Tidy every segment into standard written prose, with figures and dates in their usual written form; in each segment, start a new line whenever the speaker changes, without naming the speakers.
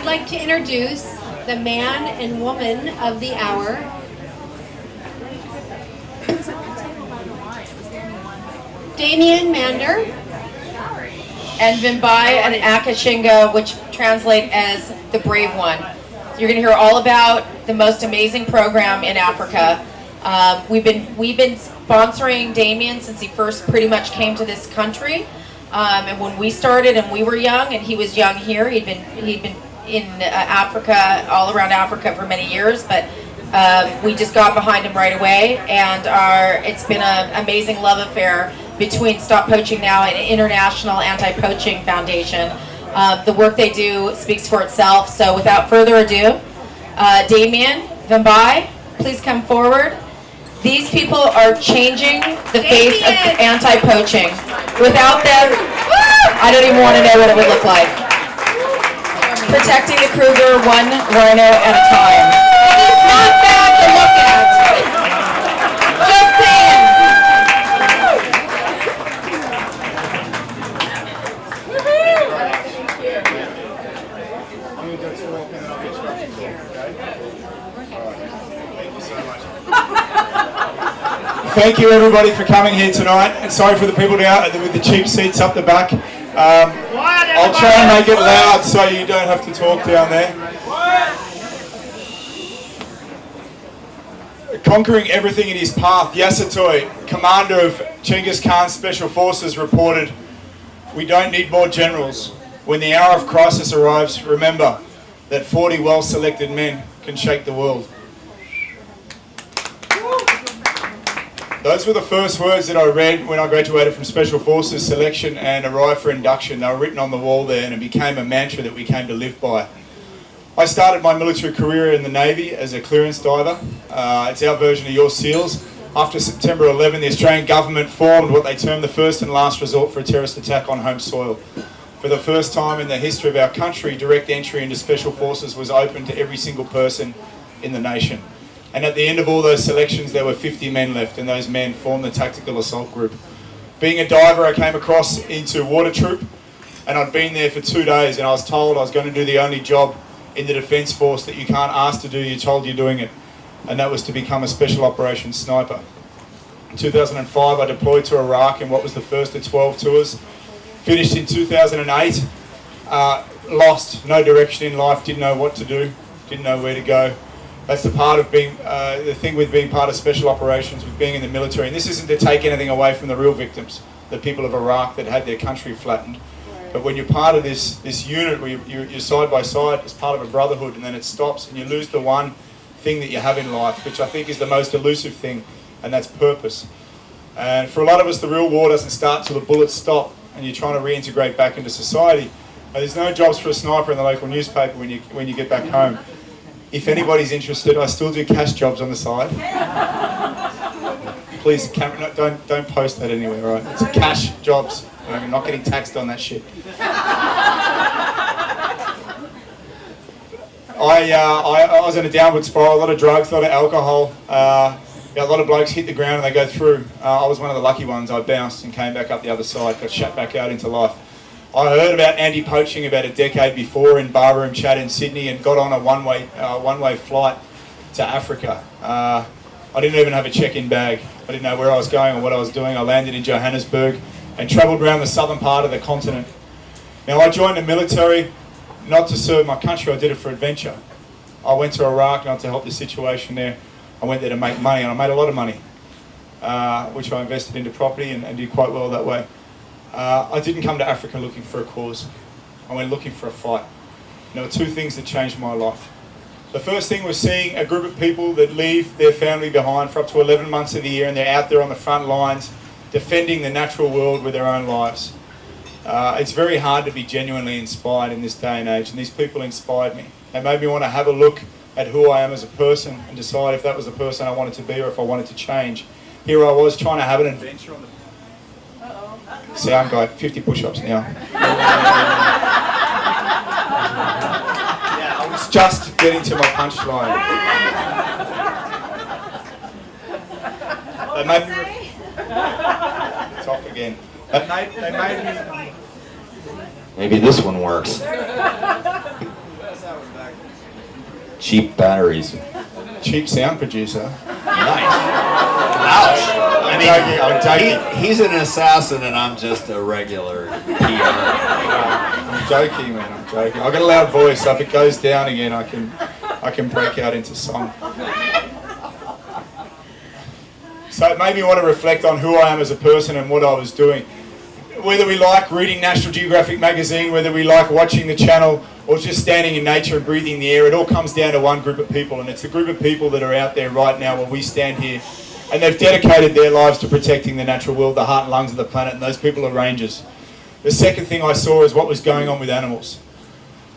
I'd like to introduce the man and woman of the hour. Damien Mander
and Vimbai and Akashinga, which translate as the brave one. You're going to hear all about the most amazing program in Africa. We've been sponsoring Damien since he first pretty much came to this country. And when we started and we were young, and he was young here, he'd been in Africa, all around Africa for many years, but we just got behind him right away, and it's been an amazing love affair between Stop Poaching Now and International Anti-Poaching Foundation. The work they do speaks for itself, so without further ado, Damien Vimbai, please come forward. These people are changing the face of anti-poaching. Without them, I don't even want to know what it would look like. Protecting the Kruger one rhino at a time. It's not bad to look at. Just saying.
Thank you everybody for coming here tonight, and sorry for the people down with the cheap seats up the back. I'll try and make it loud so you don't have to talk down there. Conquering everything in his path, Yasatoy, commander of Genghis Khan's special forces, reported, "We don't need more generals. When the hour of crisis arrives, remember that 40 well-selected men can shake the world." Those were the first words that I read when I graduated from Special Forces selection and arrived for induction. They were written on the wall there, and it became a mantra that we came to live by. I started my military career in the Navy as a clearance diver. It's our version of your SEALs. After September 11, the Australian government formed what they termed the first and last resort for a terrorist attack on home soil. For the first time in the history of our country, direct entry into Special Forces was open to every single person in the nation. And at the end of all those selections, there were 50 men left, and those men formed the Tactical Assault Group. Being a diver, I came across into Water Troop, and I'd been there for 2 days, and I was told I was going to do the only job in the Defence Force that you can't ask to do, you're told you're doing it. And that was to become a Special Operations Sniper. In 2005, I deployed to Iraq in what was the first of 12 tours. Finished in 2008, lost, no direction in life, didn't know what to do, didn't know where to go. That's the part of being, the thing with being part of special operations, with being in the military. And this isn't to take anything away from the real victims, the people of Iraq that had their country flattened. But when you're part of this unit where you're side by side as part of a brotherhood, and then it stops and you lose the one thing that you have in life, which I think is the most elusive thing, and that's purpose. And for a lot of us, the real war doesn't start till the bullets stop and you're trying to reintegrate back into society. There's no jobs for a sniper in the local newspaper when you get back home. If anybody's interested, I still do cash jobs on the side. Please, don't post that anywhere, right? It's cash jobs. I'm not getting taxed on that shit. I was in a downward spiral, a lot of drugs, a lot of alcohol. A lot of blokes hit the ground and they go through. I was one of the lucky ones. I bounced and came back up the other side, got shut back out into life. I heard about anti-poaching about a decade before in barroom chat in Sydney and got on a one-way flight to Africa. I didn't even have a check-in bag. I didn't know where I was going or what I was doing. I landed in Johannesburg and travelled around the southern part of the continent. Now, I joined the military not to serve my country, I did it for adventure. I went to Iraq not to help the situation there. I went there to make money, and I made a lot of money, which I invested into property and did quite well that way. I didn't come to Africa looking for a cause. I went looking for a fight. And there were two things that changed my life. The first thing was seeing a group of people that leave their family behind for up to 11 months of the year, and they're out there on the front lines defending the natural world with their own lives. It's very hard to be genuinely inspired in this day and age, and these people inspired me. They made me want to have a look at who I am as a person and decide if that was the person I wanted to be or if I wanted to change. Here I was trying to have an adventure on the... Sound guy, 50 push-ups now. Yeah, I was just getting to my punchline. They made me... It's off again. They made me...
Maybe this one works. cheap batteries.
Cheap sound producer.
Nice. Ouch. I mean,
I'm joking.
he's an assassin and I'm just a regular PR.
I'm joking, man. I'm joking. I've got a loud voice, so if it goes down again, I can break out into song. So it made me want to reflect on who I am as a person and what I was doing. Whether we like reading National Geographic magazine, whether we like watching the channel, or just standing in nature and breathing the air, it all comes down to one group of people, and it's the group of people that are out there right now where we stand here, and they've dedicated their lives to protecting the natural world, the heart and lungs of the planet, and those people are rangers. The second thing I saw is what was going on with animals.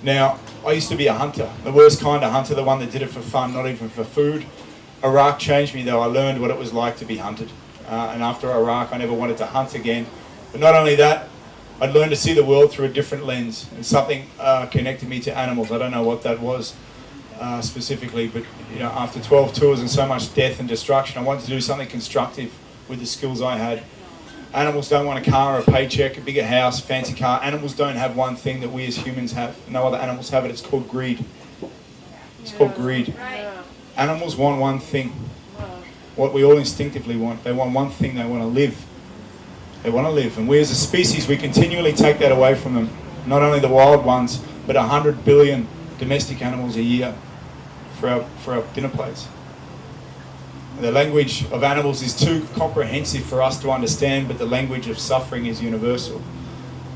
Now, I used to be a hunter, the worst kind of hunter, the one that did it for fun, not even for food. Iraq changed me though. I learned what it was like to be hunted, and after Iraq I never wanted to hunt again. But not only that, I'd learned to see the world through a different lens, and something connected me to animals. I don't know what that was specifically, but you know, after 12 tours and so much death and destruction, I wanted to do something constructive with the skills I had. Animals don't want a car, a paycheck, a bigger house, fancy car. Animals don't have one thing that we as humans have. No other animals have it. It's called greed. It's called greed. Animals want one thing, what we all instinctively want. They want one thing, they want to live. They want to live, and we as a species, we continually take that away from them. Not only the wild ones, but 100 billion domestic animals a year for our dinner plates. The language of animals is too comprehensive for us to understand, but the language of suffering is universal.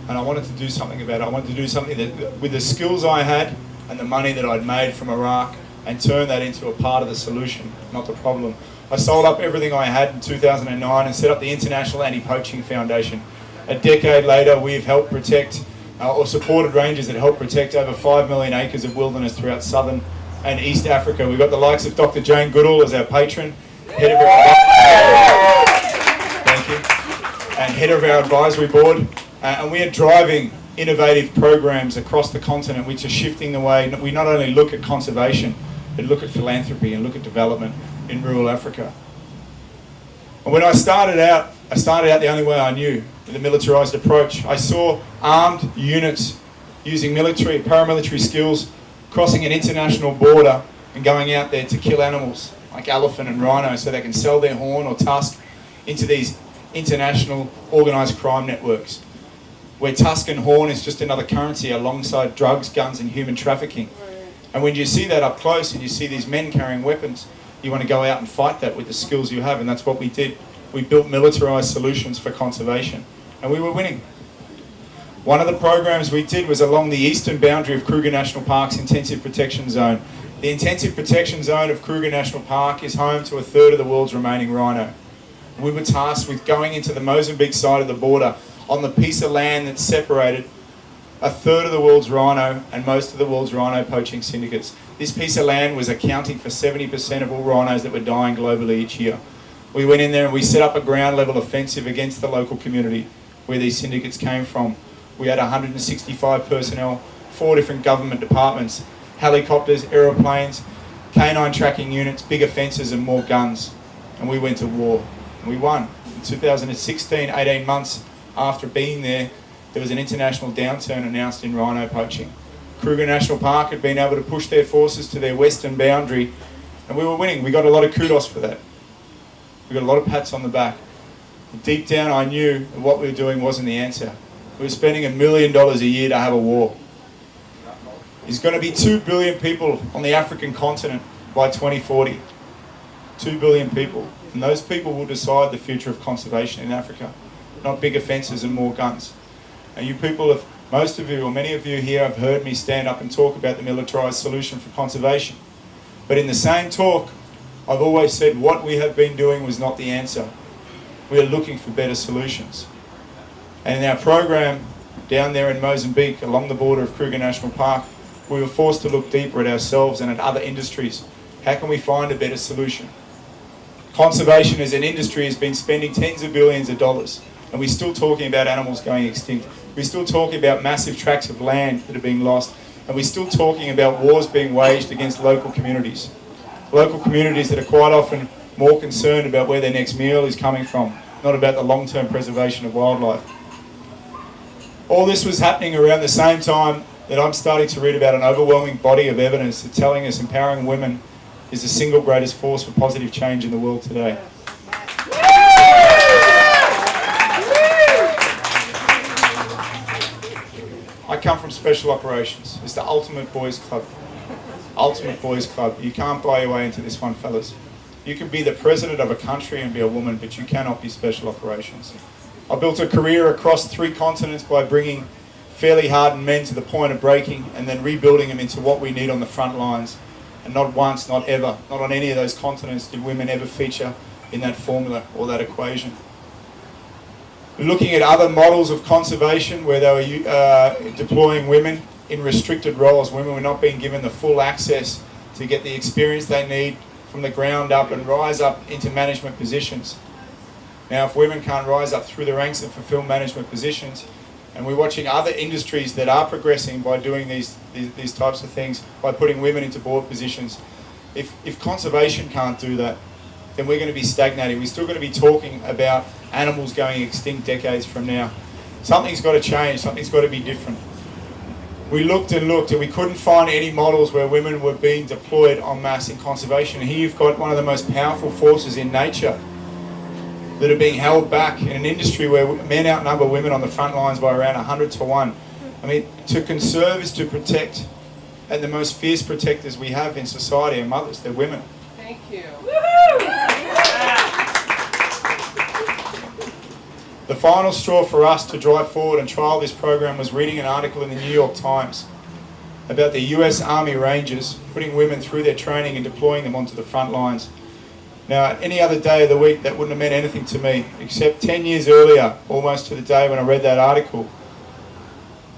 And I wanted to do something about it. I wanted to do something that, with the skills I had and the money that I'd made from Iraq, and turn that into a part of the solution, not the problem. I sold up everything I had in 2009 and set up the International Anti-Poaching Foundation. A decade later, we've helped protect, or supported rangers that help protect over 5 million acres of wilderness throughout southern and East Africa. We've got the likes of Dr. Jane Goodall as our patron, head of our, thank you, and head of our advisory board. And we are driving innovative programs across the continent which are shifting the way we not only look at conservation, but look at philanthropy and look at development in rural Africa. And when I started out the only way I knew, with a militarized approach. I saw armed units using military, paramilitary skills, crossing an international border and going out there to kill animals like elephant and rhino so they can sell their horn or tusk into these international organised crime networks, where tusk and horn is just another currency alongside drugs, guns and human trafficking. And when you see that up close and you see these men carrying weapons, you want to go out and fight that with the skills you have, and that's what we did. We built militarised solutions for conservation, and we were winning. One of the programs we did was along the eastern boundary of Kruger National Park's Intensive Protection Zone. The Intensive Protection Zone of Kruger National Park is home to a third of the world's remaining rhino. We were tasked with going into the Mozambique side of the border on the piece of land that separated a third of the world's rhino and most of the world's rhino poaching syndicates. This piece of land was accounting for 70% of all rhinos that were dying globally each year. We went in there and we set up a ground level offensive against the local community where these syndicates came from. We had 165 personnel, 4 different government departments, helicopters, aeroplanes, canine tracking units, bigger fences and more guns. And we went to war and we won. In 2016, 18 months after being there, there was an international downturn announced in rhino poaching. Kruger National Park had been able to push their forces to their western boundary, and we were winning. We got a lot of kudos for that. We got a lot of pats on the back. Deep down I knew that what we were doing wasn't the answer. We were spending $1 million a year to have a war. There's going to be 2 billion people on the African continent by 2040. 2 billion people. And those people will decide the future of conservation in Africa, not bigger fences and more guns. And you people, most of you or many of you here have heard me stand up and talk about the militarised solution for conservation. But in the same talk, I've always said what we have been doing was not the answer. We are looking for better solutions. And in our program down there in Mozambique, along the border of Kruger National Park, we were forced to look deeper at ourselves and at other industries. How can we find a better solution? Conservation as an industry has been spending tens of billions of dollars, and we're still talking about animals going extinct. We're still talking about massive tracts of land that are being lost, and we're still talking about wars being waged against local communities. Local communities that are quite often more concerned about where their next meal is coming from, not about the long-term preservation of wildlife. All this was happening around the same time that I'm starting to read about an overwhelming body of evidence that telling us empowering women is the single greatest force for positive change in the world today. I come from Special Operations. It's the ultimate boys club. Ultimate boys club. You can't buy your way into this one, fellas. You can be the president of a country and be a woman, but you cannot be Special Operations. I built a career across 3 continents by bringing fairly hardened men to the point of breaking and then rebuilding them into what we need on the front lines. And not once, not ever, not on any of those continents did women ever feature in that formula or that equation. Looking at other models of conservation where they were deploying women in restricted roles, women were not being given the full access to get the experience they need from the ground up and rise up into management positions. Now, if women can't rise up through the ranks and fulfill management positions, and we're watching other industries that are progressing by doing these types of things, by putting women into board positions, if conservation can't do that, then we're going to be stagnating. We're still going to be talking about animals going extinct decades from now. Something's got to change, something's got to be different. We looked and looked and we couldn't find any models where women were being deployed en masse in conservation. And here you've got one of the most powerful forces in nature that are being held back in an industry where men outnumber women on the front lines by around 100 to 1. I mean, to conserve is to protect, and the most fierce protectors we have in society are mothers, they're women.
Thank you.
The final straw for us to drive forward and trial this program was reading an article in the New York Times about the US Army Rangers putting women through their training and deploying them onto the front lines. Now, any other day of the week, that wouldn't have meant anything to me, except 10 years earlier, almost to the day when I read that article,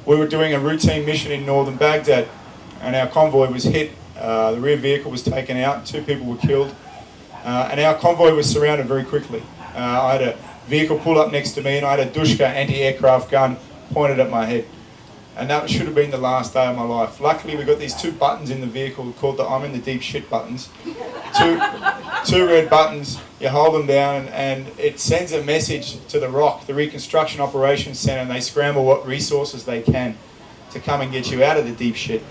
we were doing a routine mission in northern Baghdad, and our convoy was hit. The rear vehicle was taken out, 2 people were killed, and our convoy was surrounded very quickly. I had a vehicle pull up next to me, and I had a Dushka anti-aircraft gun pointed at my head. And that should have been the last day of my life. Luckily, we got these 2 buttons in the vehicle called the I'm in the deep shit buttons. Two red buttons, you hold them down and it sends a message to the ROC, the Reconstruction Operations Center, and they scramble what resources they can to come and get you out of the deep shit.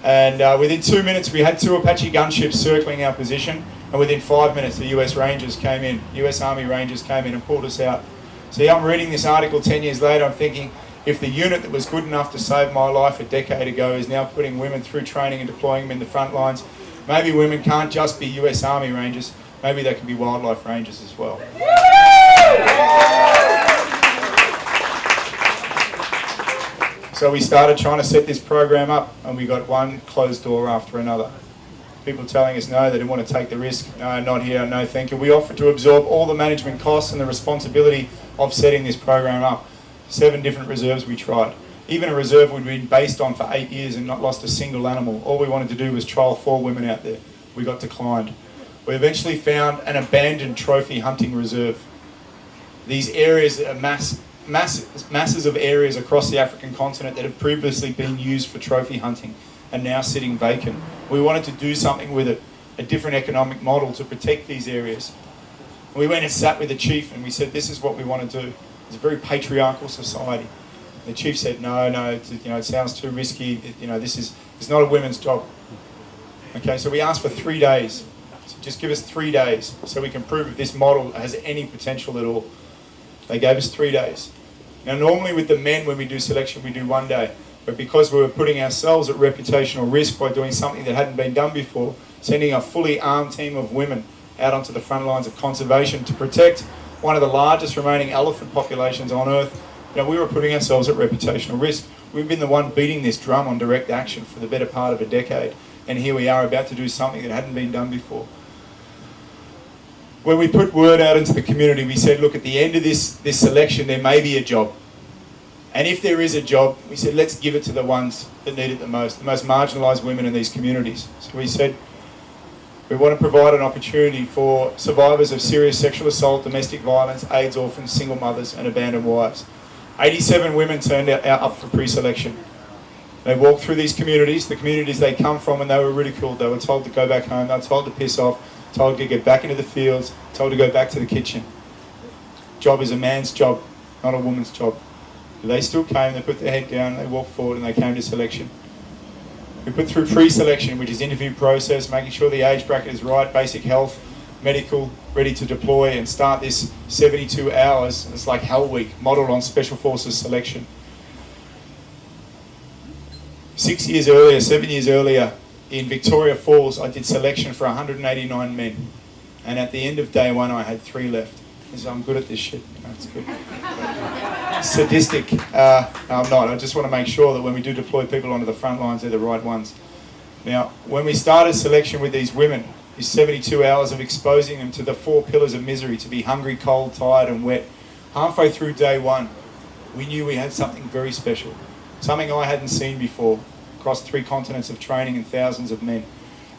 And within 2 minutes, we had 2 Apache gunships circling our position, and within 5 minutes, the US Rangers came in, US Army Rangers came in and pulled us out. See, I'm reading this article 10 years later, I'm thinking, if the unit that was good enough to save my life a decade ago is now putting women through training and deploying them in the front lines, maybe women can't just be US Army Rangers, maybe they can be wildlife rangers as well. So we started trying to set this program up, and we got one closed door after another. People telling us no, they didn't want to take the risk, no, not here, no thank you. We offered to absorb all the management costs and the responsibility of setting this program up. 7 different reserves we tried. Even a reserve we'd been based on for 8 years and not lost a single animal. All we wanted to do was trial 4 women out there. We got declined. We eventually found an abandoned trophy hunting reserve. These areas are masses of areas across the African continent that have previously been used for trophy hunting and now sitting vacant. We wanted to do something with it, a different economic model to protect these areas. And we went and sat with the chief and we said, this is what we want to do. It's a very patriarchal society. The chief said, no, it sounds too risky. It's not a women's job. Okay, so we asked for 3 days. So just give us 3 days so we can prove if this model has any potential at all. They gave us 3 days. Now, normally with the men, when we do selection, we do 1 day. But because we were putting ourselves at reputational risk by doing something that hadn't been done before, sending a fully armed team of women out onto the front lines of conservation to protect one of the largest remaining elephant populations on Earth, we were putting ourselves at reputational risk. We've been the one beating this drum on direct action for the better part of a decade, and here we are about to do something that hadn't been done before. When we put word out into the community, we said, look, at the end of this selection, there may be a job. And if there is a job, we said, let's give it to the ones that need it the most marginalised women in these communities. So we said, we want to provide an opportunity for survivors of serious sexual assault, domestic violence, AIDS orphans, single mothers and abandoned wives. 87 women turned out up for pre-selection. They walked through these communities, the communities they come from, and they were ridiculed. They were told to go back home, they were told to piss off, told to get back into the fields, told to go back to the kitchen. Job is a man's job, not a woman's job. They still came, they put their head down, they walked forward and they came to selection. We put through pre-selection, which is interview process, making sure the age bracket is right, basic health, medical, ready to deploy and start this 72 hours. It's like Hell Week, modelled on Special Forces selection. 7 years earlier, in Victoria Falls, I did selection for 189 men. And at the end of day one, I had 3 left. So I'm good at this shit. That's good. Sadistic. No, I'm not. I just want to make sure that when we do deploy people onto the front lines, they're the right ones. Now, when we started selection with these women, is 72 hours of exposing them to the 4 pillars of misery, to be hungry, cold, tired and wet. Halfway through day one, we knew we had something very special. Something I hadn't seen before, across 3 continents of training and thousands of men.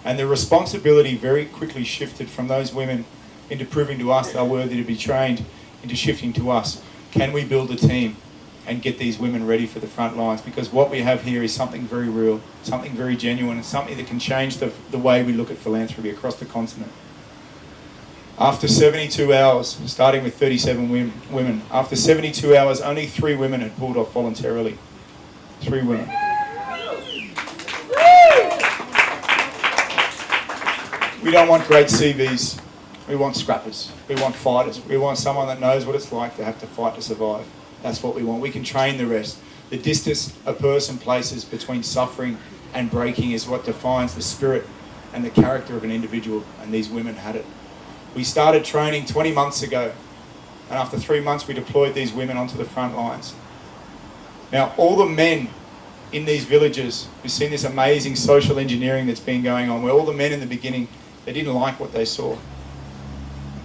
And the responsibility very quickly shifted from those women into proving to us they're worthy to be trained, into shifting to us. Can we build a team and get these women ready for the front lines? Because what we have here is something very real, something very genuine, and something that can change the way we look at philanthropy across the continent. After 72 hours, starting with 37 women, after 72 hours, only 3 women had pulled off voluntarily. 3 women. We don't want great CVs. We want scrappers. We want fighters. We want someone that knows what it's like to have to fight to survive. That's what we want. We can train the rest. The distance a person places between suffering and breaking is what defines the spirit and the character of an individual, and these women had it. We started training 20 months ago, and after 3 months we deployed these women onto the front lines. Now, all the men in these villages, we've seen this amazing social engineering that's been going on, where all the men in the beginning, they didn't like what they saw.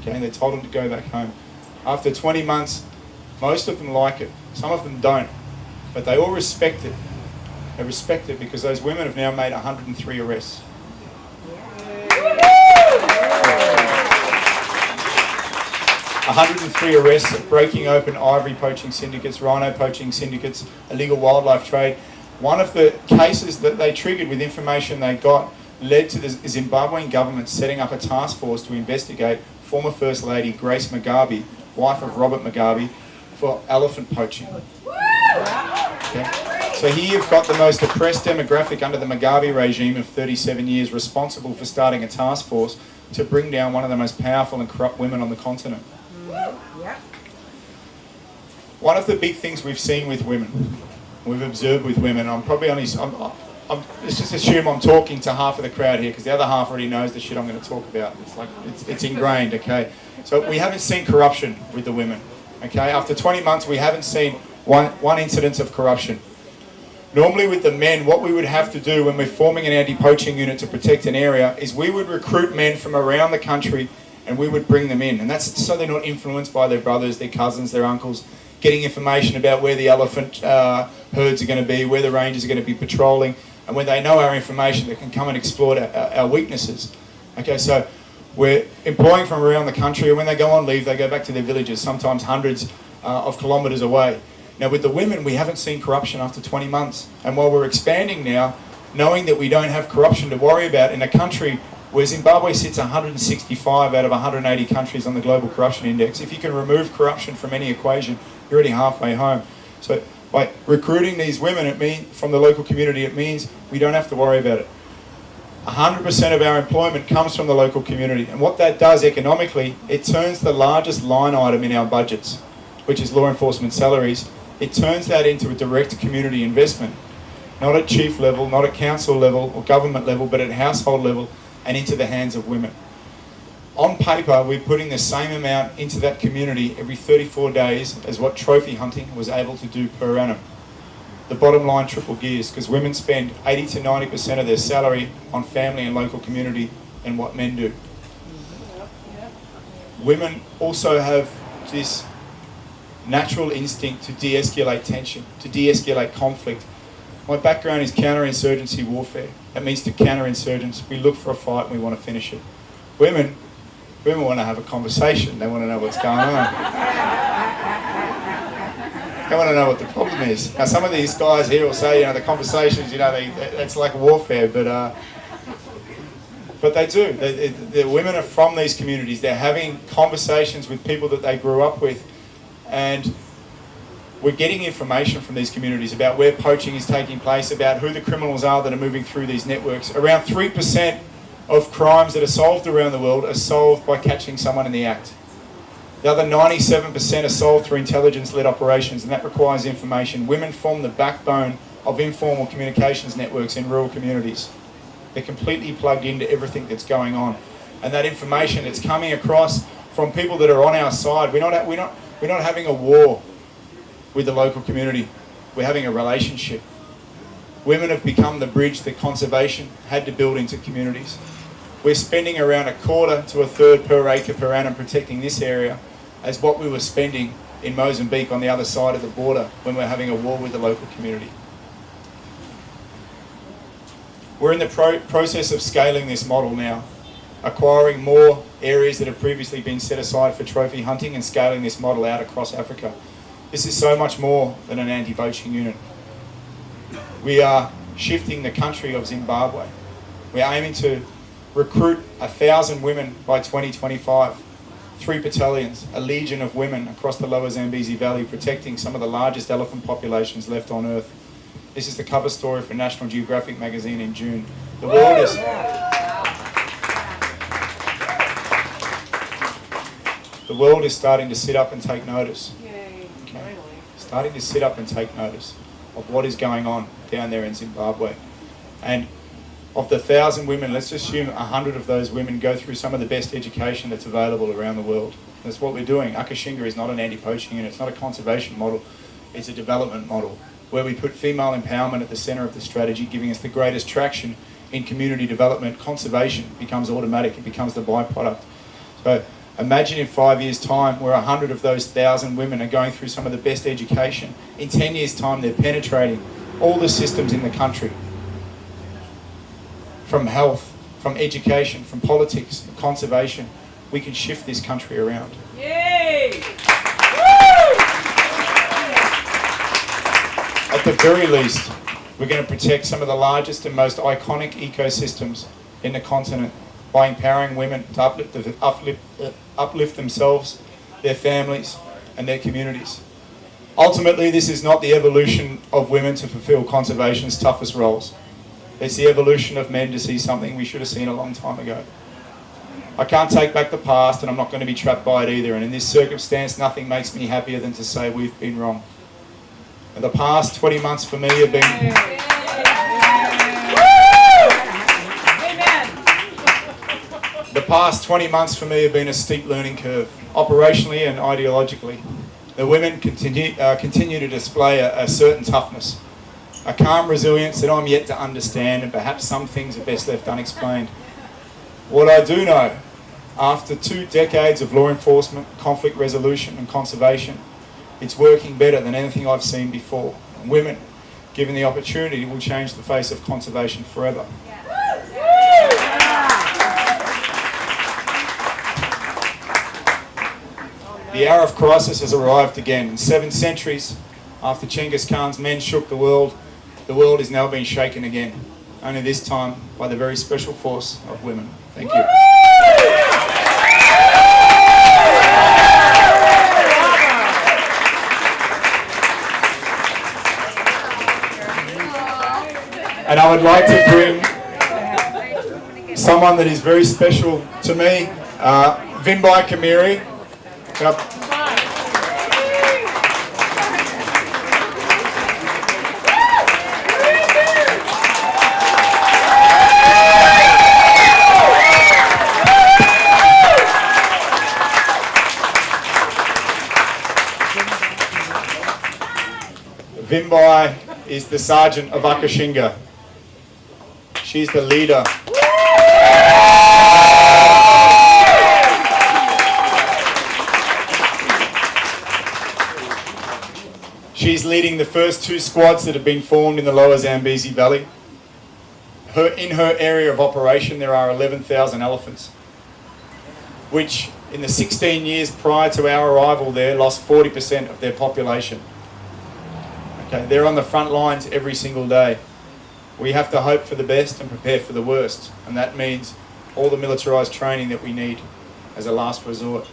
Okay, and they told them to go back home. After 20 months, most of them like it. Some of them don't. But they all respect it. They respect it because those women have now made 103 arrests. 103 arrests of breaking open ivory poaching syndicates, rhino poaching syndicates, illegal wildlife trade. One of the cases that they triggered with information they got led to the Zimbabwean government setting up a task force to investigate former First Lady Grace Mugabe, wife of Robert Mugabe, for elephant poaching. Okay. So here you've got the most oppressed demographic under the Mugabe regime of 37 years responsible for starting a task force to bring down one of the most powerful and corrupt women on the continent. One of the big things we've seen with women, we've observed with women, let's just assume I'm talking to half of the crowd here because the other half already knows the shit I'm going to talk about. It's ingrained, okay? So we haven't seen corruption with the women, okay? After 20 months, we haven't seen one incidence of corruption. Normally with the men, what we would have to do when we're forming an anti-poaching unit to protect an area is we would recruit men from around the country and we would bring them in. And that's so they're not influenced by their brothers, their cousins, their uncles, getting information about where the elephant herds are going to be, where the rangers are going to be patrolling. And when they know our information, they can come and exploit our weaknesses. Okay, so we're employing from around the country, and when they go on leave, they go back to their villages, sometimes hundreds of kilometres away. Now with the women, we haven't seen corruption after 20 months. And while we're expanding now, knowing that we don't have corruption to worry about in a country where Zimbabwe sits 165 out of 180 countries on the Global Corruption Index, if you can remove corruption from any equation, you're already halfway home. So by recruiting these women from the local community, it means we don't have to worry about it. 100% of our employment comes from the local community. And what that does economically, it turns the largest line item in our budgets, which is law enforcement salaries, it turns that into a direct community investment. Not at chief level, not at council level or government level, but at household level and into the hands of women. On paper, we're putting the same amount into that community every 34 days as what trophy hunting was able to do per annum. The bottom line triple gears, because women spend 80 to 90% of their salary on family and local community than what men do. Women also have this natural instinct to de-escalate tension, to de-escalate conflict. My background is counterinsurgency warfare. That means to counterinsurgents, we look for a fight and we want to finish it. Women want to have a conversation. They want to know what's going on. They want to know what the problem is. Now, some of these guys here will say, the conversations, it's like warfare, but they do. The women are from these communities. They're having conversations with people that they grew up with, and we're getting information from these communities about where poaching is taking place, about who the criminals are that are moving through these networks. Around 3% of crimes that are solved around the world are solved by catching someone in the act. The other 97% are solved through intelligence-led operations, and that requires information. Women form the backbone of informal communications networks in rural communities. They're completely plugged into everything that's going on. And that information that's coming across from people that are on our side. We're not having a war with the local community. We're having a relationship. Women have become the bridge that conservation had to build into communities. We're spending around 1/4 to 1/3 per acre per annum protecting this area as what we were spending in Mozambique on the other side of the border when we're having a war with the local community. We're in the process of scaling this model now, acquiring more areas that have previously been set aside for trophy hunting and scaling this model out across Africa. This is so much more than an anti-poaching unit. We are shifting the country of Zimbabwe. We're aiming to recruit 1,000 women by 2025. 3 battalions, a legion of women across the lower Zambezi Valley, protecting some of the largest elephant populations left on Earth. This is the cover story for National Geographic magazine in June. The world is starting to sit up and take notice. Okay. Starting to sit up and take notice of what is going on down there in Zimbabwe. And of the 1,000 women, let's assume 100 of those women go through some of the best education that's available around the world. That's what we're doing. Akashinga is not an anti-poaching unit. It's not a conservation model. It's a development model where we put female empowerment at the centre of the strategy, giving us the greatest traction in community development. Conservation becomes automatic. It becomes the byproduct. So imagine in 5 years' time where 100 of those 1,000 women are going through some of the best education. In 10 years' time, they're penetrating all the systems in the country. From health, from education, from politics, from conservation, we can shift this country around. Yay! At the very least, we're going to protect some of the largest and most iconic ecosystems in the continent by empowering women to uplift themselves, their families, and their communities. Ultimately, this is not the evolution of women to fulfill conservation's toughest roles. It's the evolution of men to see something we should have seen a long time ago. I can't take back the past, and I'm not going to be trapped by it either. And in this circumstance, nothing makes me happier than to say we've been wrong. And the past 20 months for me have been... The past 20 months for me have been a steep learning curve, operationally and ideologically. The women continue to display a certain toughness, a calm resilience that I'm yet to understand, and perhaps some things are best left unexplained. What I do know, after 2 decades of law enforcement, conflict resolution and conservation, it's working better than anything I've seen before. And women, given the opportunity, will change the face of conservation forever. The hour of crisis has arrived again. In 7 centuries, after Genghis Khan's men shook the world is now being shaken again. Only this time by the very special force of women. Thank you. And I would like to bring someone that is very special to me, Vimbai Kumire. Vimbai is the sergeant of Akashinga. She's the leader. She's leading the first 2 squads that have been formed in the lower Zambezi Valley. In her area of operation, there are 11,000 elephants, which in the 16 years prior to our arrival there, lost 40% of their population. Okay, they're on the front lines every single day. We have to hope for the best and prepare for the worst, and that means all the militarized training that we need as a last resort.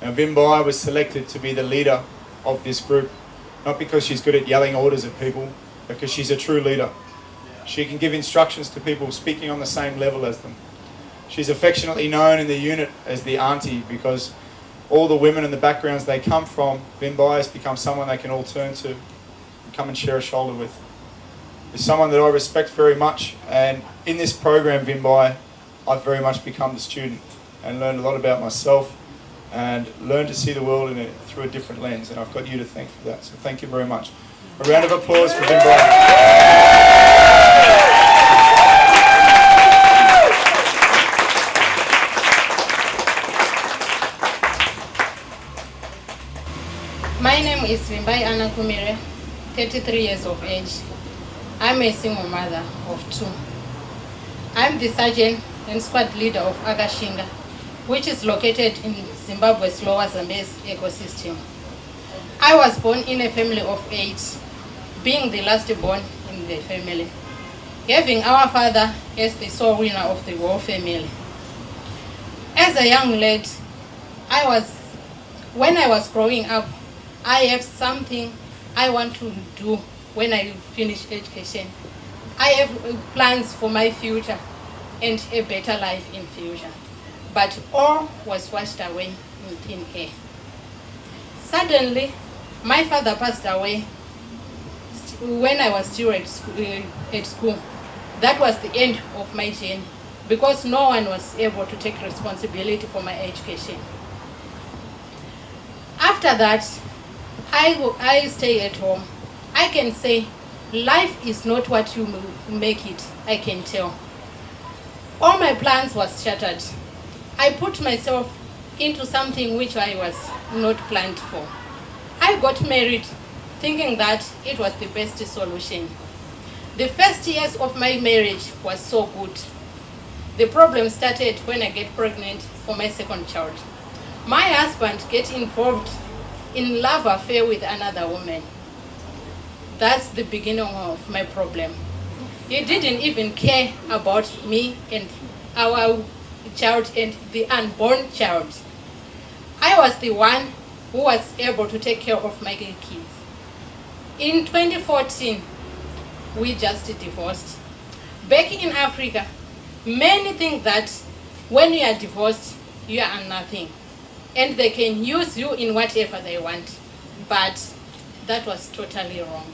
Now, Vimbai was selected to be the leader of this group. not because she's good at yelling orders at people, but because she's a true leader. She can give instructions to people speaking on the same level as them. She's affectionately known in the unit as the auntie because all the women and the backgrounds they come from, Vimbai has become someone they can all turn to and come and share a shoulder with. It's someone that I respect very much, and in this program, Vimbai, I've very much become the student and learned a lot about myself and learned to see the world through a different lens, and I've got you to thank for that, so thank you very much. A round of applause for Vimbai.
My name is Vimbai Kumire, 33 years of age. I'm a single mother of 2. I'm the sergeant and squad leader of Akashinga, which is located in Zimbabwe's lower Zambezi ecosystem. I was born in a family of 8, being the last born in the family, having our father as the sole winner of the whole family. As a young lad, when I was growing up, I have something I want to do when I finish education. I have plans for my future and a better life in future. But all was washed away in thin air. Suddenly, my father passed away when I was still at school. That was the end of my journey because no one was able to take responsibility for my education. After that, I stay at home. I can say life is not what you make it, I can tell. All my plans was shattered. I put myself into something which I was not planned for. I got married thinking that it was the best solution. The first years of my marriage was so good. The problem started when I get pregnant for my second child. My husband get involved in love affair with another woman. That's the beginning of my problem. He didn't even care about me and our child and the unborn child. I was the one who was able to take care of my kids. In 2014, we just divorced. Back in Africa, many think that when you are divorced, you are nothing. And they can use you in whatever they want. But that was totally wrong.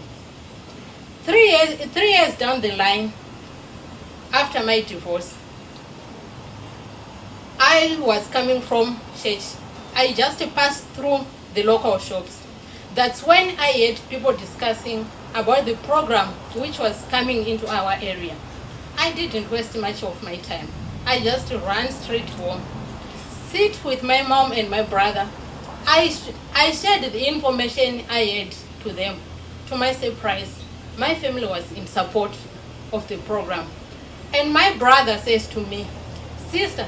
3 years down the line, after my divorce, I was coming from church. I just passed through the local shops. That's when I heard people discussing about the program which was coming into our area. I didn't waste much of my time. I just ran straight home, sit with my mom and my brother. I shared the information I had to them. To my surprise, my family was in support of the program. And my brother says to me, "Sister,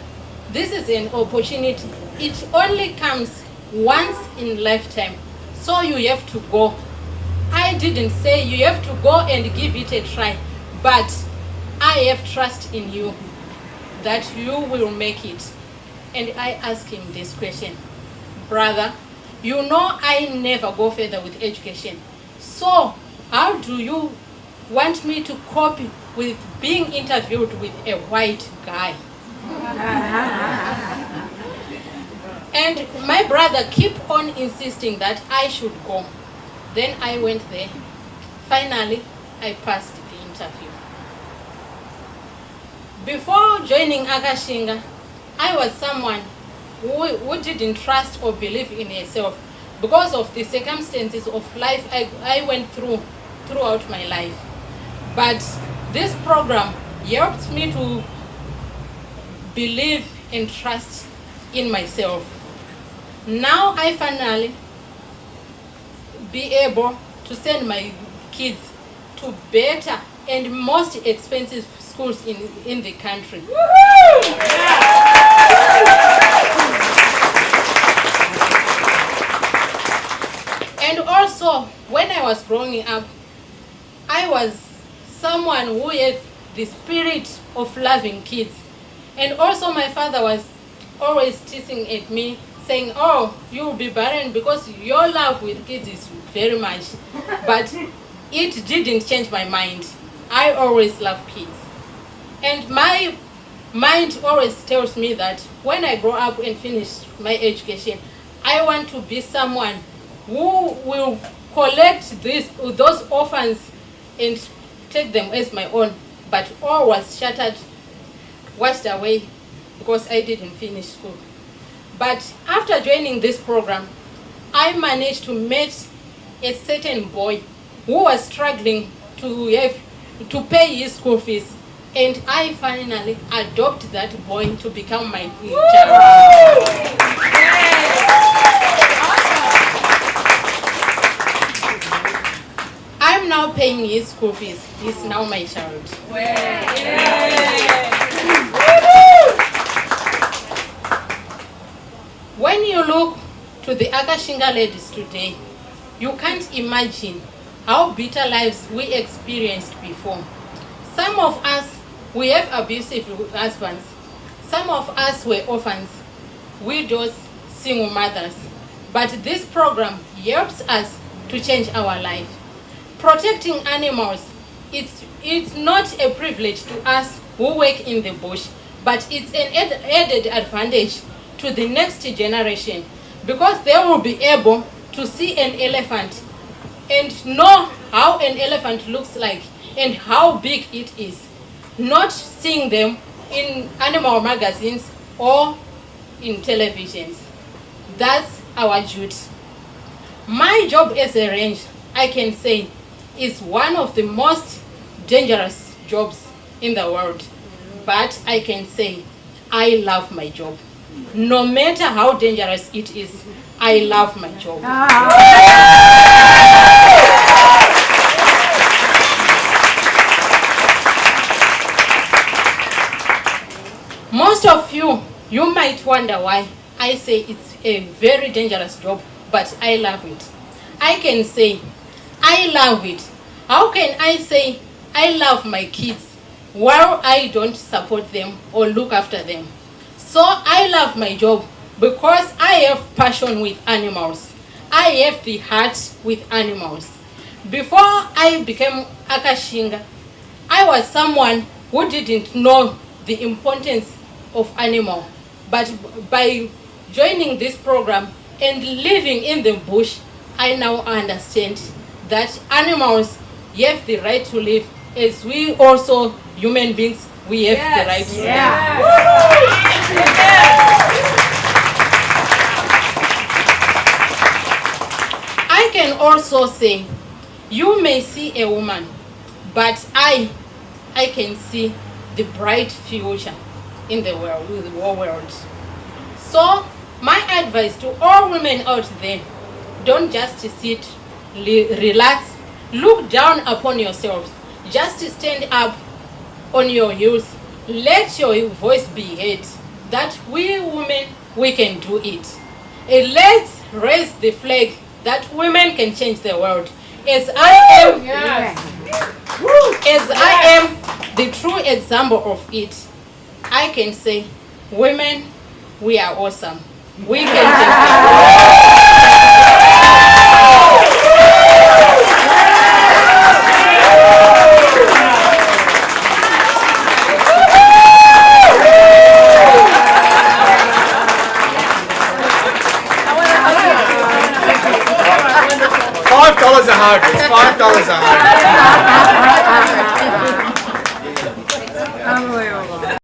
this is an opportunity. It only comes once in lifetime, so you have to go." I didn't say you have to go and give it a try, but I have trust in you that you will make it. And I asked him this question: "Brother, you know I never go further with education. So how do you want me to cope with being interviewed with a white guy?" And my brother kept on insisting that I should go. Then I went there. Finally, I passed the interview. Before joining Akashinga, I was someone who didn't trust or believe in herself because of the circumstances of life I went throughout my life. But this program helped me to believe and trust in myself. Now I finally be able to send my kids to better and most expensive schools in the country. And also, when I was growing up, I was someone who had the spirit of loving kids. And also my father was always teasing at me, saying, oh, you'll be barren because your love with kids is very much. But it didn't change my mind. I always love kids. And my mind always tells me that when I grow up and finish my education, I want to be someone who will collect those orphans and take them as my own. But all was shattered, washed away, because I didn't finish school. But after joining this program, I managed to meet a certain boy who was struggling to pay his school fees. And I finally adopted that boy to become my child. I'm now paying his school fees. He's now my child. When you look to the Akashinga ladies today, you can't imagine how bitter lives we experienced before. Some of us, we have abusive husbands. Some of us were orphans, widows, single mothers. But this program helps us to change our life. Protecting animals, it's not a privilege to us who work in the bush, but it's an added advantage to the next generation, because they will be able to see an elephant and know how an elephant looks like and how big it is, not seeing them in animal magazines or in televisions. That's our duty. My job as a ranger, I can say, is one of the most dangerous jobs in the world. But I can say, I love my job. No matter how dangerous it is, I love my job. Most of you might wonder why I say it's a very dangerous job, but I love it. I can say, I love it. How can I say I love my kids while I don't support them or look after them? So I love my job because I have passion with animals. I have the heart with animals. Before I became Akashinga, I was someone who didn't know the importance of animal. But by joining this program and living in the bush, I now understand that animals have the right to live, as we also, human beings, we have the right to live. I can also say, you may see a woman, but I can see the bright future in the world, with the whole world. So my advice to all women out there, don't just sit, relax, look down upon yourselves. Just stand up on your heels. Let your voice be heard. That we women, we can do it. And let's raise the flag that women can change the world. As I am the true example of it, I can say, women, we are awesome. We can change
$5 a hug. It's $5 a hug.